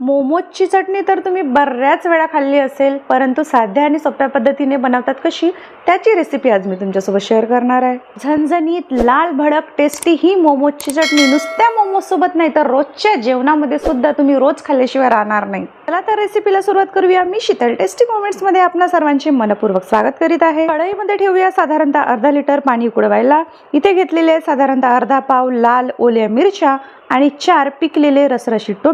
मोमोजची चटणी तर तुम्ही बऱ्याच वेळा खाल्ली असेल, परंतु साध्या आणि सोप्या पद्धतीने बनवतात कशी त्याची रेसिपी आज मी तुमच्यासोबत शेअर करणार आहे। झणझणीत लाल भडक टेस्टी ही मोमोजची चटणी नुसत्या मोमोज सोबत नाही तर रोजच्या जेवणामध्ये सुद्धा तुम्ही रोज खाल्ल्याशिवाय राहणार नाही। चला तर रेसिपीला सुरुवात करूया। मी शीतल टेस्टी मोमेंट्स मध्ये आपणा सर्वांचे मनपूर्वक स्वागत करीत आहे। कढईमध्ये ठेवूया साधारणतः अर्धा लिटर पाणी उकळवायला। इथे घेतलेले साधारणतः अर्धा पाव लाल ओल्या मिरच्या आणि 4 पिकलेले रसरशीत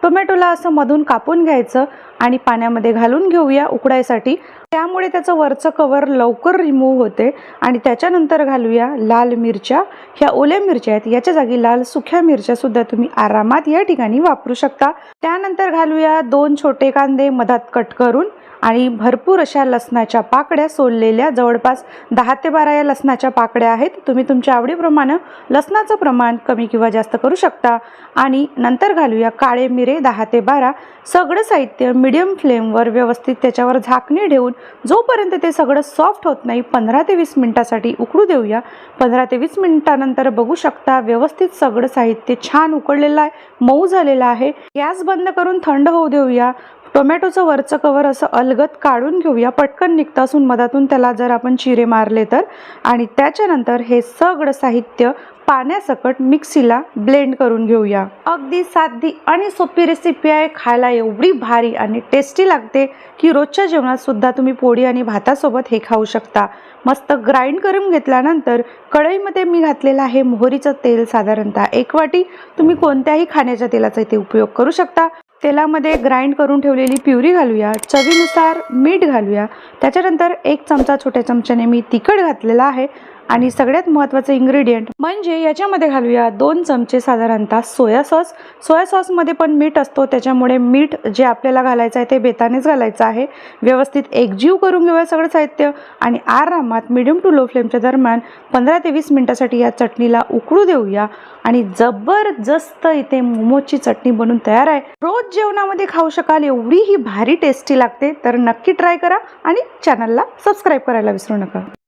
टोमॅटोला असं मधून कापून घ्यायचं आणि पाण्यामध्ये घालून घेऊया उकडायसाठी। त्यामुळे त्याचं वरचं कवर लवकर रिमूव्ह होते। आणि त्याच्यानंतर घालूया लाल मिरच्या। ह्या ओल्या मिरच्या आहेत, याच्या जागी लाल सुक्या मिरच्या सुद्धा तुम्ही आरामात या ठिकाणी वापरू शकता। त्यानंतर घालूया 2 छोटे कांदे मधात कट करून आणि भरपूर अशा लसणाच्या पाकड्या सोललेल्या, जवळपास 10 ते 12 या लसणाच्या पाकड्या आहेत। तुम्ही तुमच्या आवडीप्रमाणे लसणाचं प्रमाण कमी किंवा जास्त करू शकता। आणि नंतर घालूया काळे मिरे 10 ते 12। सगळं साहित्य मीडियम फ्लेमवर व्यवस्थित त्याच्यावर झाकणी ठेवून जोपर्यंत ते सगळं सॉफ्ट होत नाही 15 ते 20 मिनिटासाठी उकळू देऊया। 15 ते 20 मिनिटानंतर बघू शकता व्यवस्थित सगळं साहित्य छान उकळलेलं आहे, मऊ झालेलं आहे। गॅस बंद करून थंड होऊ देऊया। टोमॅटोचं वरचं कवर असं अलगद काढून घेऊया, पटकन निघतं असून मधातून त्याला जर आपण चिरे मारले तर। आणि त्याच्यानंतर हे सगळं साहित्य पाण्यासकट मिक्सीला ब्लेंड करून घेऊया। अगदी साधी आणि सोपी रेसिपी आहे, खायला एवढी भारी आणि टेस्टी लागते की रोजच्या जेवणात सुद्धा तुम्ही पोळी आणि भातासोबत हे खाऊ शकता। मस्त ग्राइंड करून घेतल्यानंतर कढईमध्ये मी घातलेलं आहे मोहरीचं तेल, साधारणतः 1 वाटी। तुम्ही कोणत्याही खाण्याच्या तेलाचा इथे उपयोग करू शकता। तेलामध्ये ग्राइंड करून ठेवलेली प्युरी घालूया, चवीनुसार मीठ घालूया। त्याच्यानंतर 1 चमचा छोट्या चमच्याने मी तिखट घातलेला आहे। आणि सगळ्यात महत्त्वाचं इन्ग्रेडियंट म्हणजे याच्यामध्ये घालूया 2 चमचे साधारणतः सोया सॉस। सोया सॉसमध्ये पण मीठ असतो, त्याच्यामुळे मीठ जे आपल्याला घालायचं आहे ते बेतानेच घालायचं आहे। व्यवस्थित एकजीव करून घेऊया सगळं साहित्य आणि आरामात मीडियम टू लो फ्लेमच्या दरम्यान 15 ते 20 मिनिटासाठी या चटणीला उकळू देऊया। आणि जबरदस्त इथे मोमोजची चटणी बनून तयार आहे। रोज जेवणामध्ये खाऊ शकाल एवढी ही भारी टेस्टी लागते, तर नक्की ट्राय करा आणि चॅनलला सबस्क्राईब करायला विसरू नका।